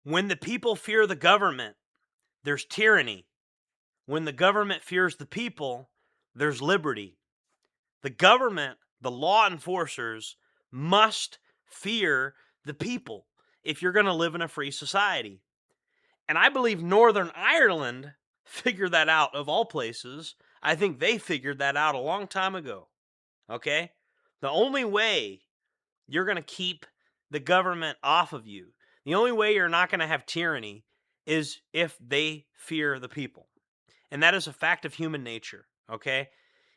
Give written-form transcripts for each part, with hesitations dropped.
When the people fear the government, there's tyranny. When the government fears the people, there's liberty. The government, the law enforcers, must fear the people if you're going to live in a free society. And I believe Northern Ireland figured that out, of all places. I think they figured that out a long time ago. Okay? The only way you're going to keep the government off of you, the only way you're not going to have tyranny is if they fear the people. And that is a fact of human nature. Okay?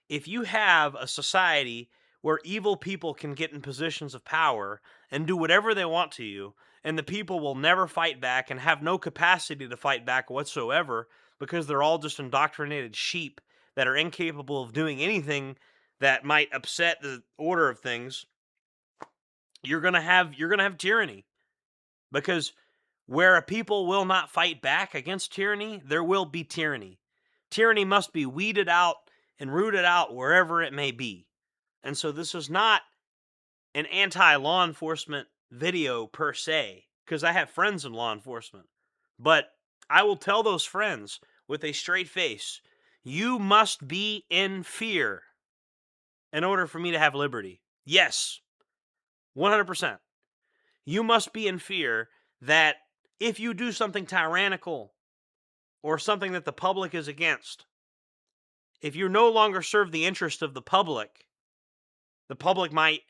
If you have a society where evil people can get in positions of power and do whatever they want to you, and the people will never fight back and have no capacity to fight back whatsoever because they're all just indoctrinated sheep that are incapable of doing anything that might upset the order of things, you're going to have tyranny, because where a people will not fight back against tyranny, there will be tyranny. Tyranny must be weeded out and rooted out wherever it may be. And so this is not an anti-law enforcement video per se, because I have friends in law enforcement. But I will tell those friends with a straight face, you must be in fear in order for me to have liberty. Yes, 100%. You must be in fear that if you do something tyrannical or something that the public is against, if you no longer serve the interest of the public might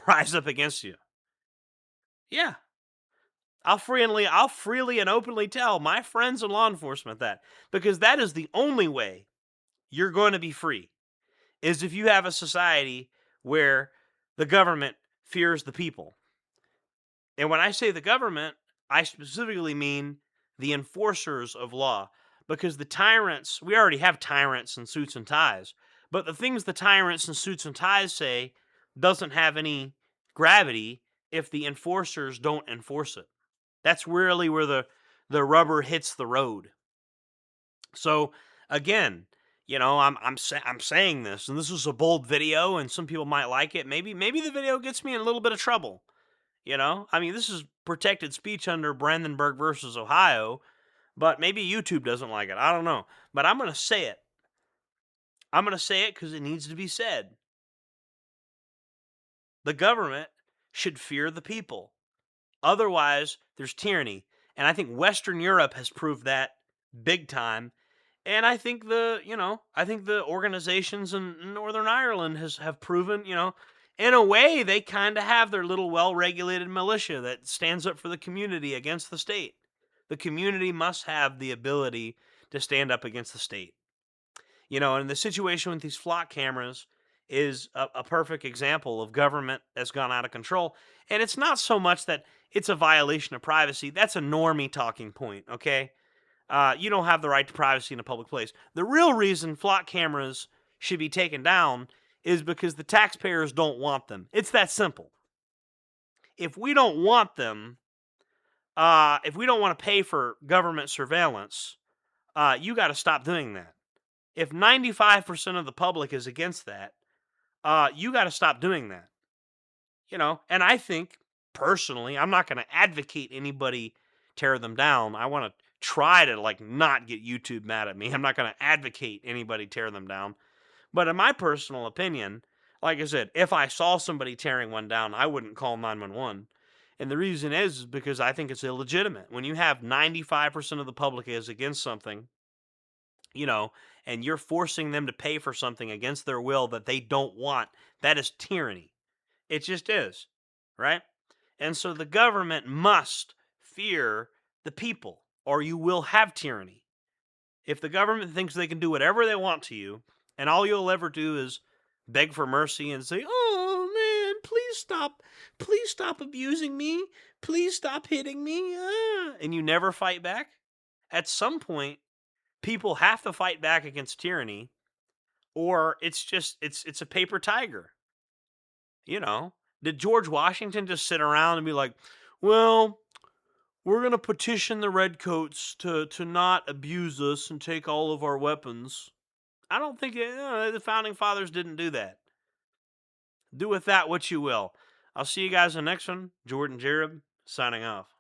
rise up against you. Yeah. I'll freely and openly tell my friends in law enforcement that, because that is the only way you're going to be free, is if you have a society where the government fears the people. And when I say the government, I specifically mean the enforcers of law, because the tyrants, we already have tyrants in suits and ties, but the things the tyrants in suits and ties say doesn't have any gravity if the enforcers don't enforce it. That's really where the rubber hits the road. So again, I'm saying this, and this is a bold video, and some people might like it. Maybe the video gets me in a little bit of trouble. I mean, this is protected speech under Brandenburg versus Ohio, but maybe YouTube doesn't like it. I don't know. But I'm going to say it. I'm going to say it because it needs to be said. The government should fear the people. Otherwise, there's tyranny. And I think Western Europe has proved that big time. And I think the organizations in Northern Ireland have proven, in a way, they kind of have their little well-regulated militia that stands up for the community against the state. The community must have the ability to stand up against the state. And the situation with these flock cameras is a perfect example of government that's gone out of control. And it's not so much that it's a violation of privacy. That's a normie talking point, okay? You don't have the right to privacy in a public place. The real reason flock cameras should be taken down is because the taxpayers don't want them. It's that simple. If we don't want them, if we don't want to pay for government surveillance, you got to stop doing that. If 95% of the public is against that, you got to stop doing that. And I think, personally, I'm not going to advocate anybody tear them down. I want to try to not get YouTube mad at me. I'm not going to advocate anybody tear them down. But in my personal opinion, like I said, if I saw somebody tearing one down, I wouldn't call 911. And the reason is because I think it's illegitimate. When you have 95% of the public is against something, and you're forcing them to pay for something against their will that they don't want, that is tyranny. It just is, right? And so the government must fear the people, or you will have tyranny. If the government thinks they can do whatever they want to you, and all you'll ever do is beg for mercy and say, "Oh man, please stop abusing me, please stop hitting me," and you never fight back, at some point, people have to fight back against tyranny, or it's a paper tiger. Did George Washington just sit around and be like, "Well, we're going to petition the redcoats to not abuse us and take all of our weapons"? I don't think the founding fathers didn't do that. Do with that what you will. I'll see you guys in the next one. Jordan Jared, signing off.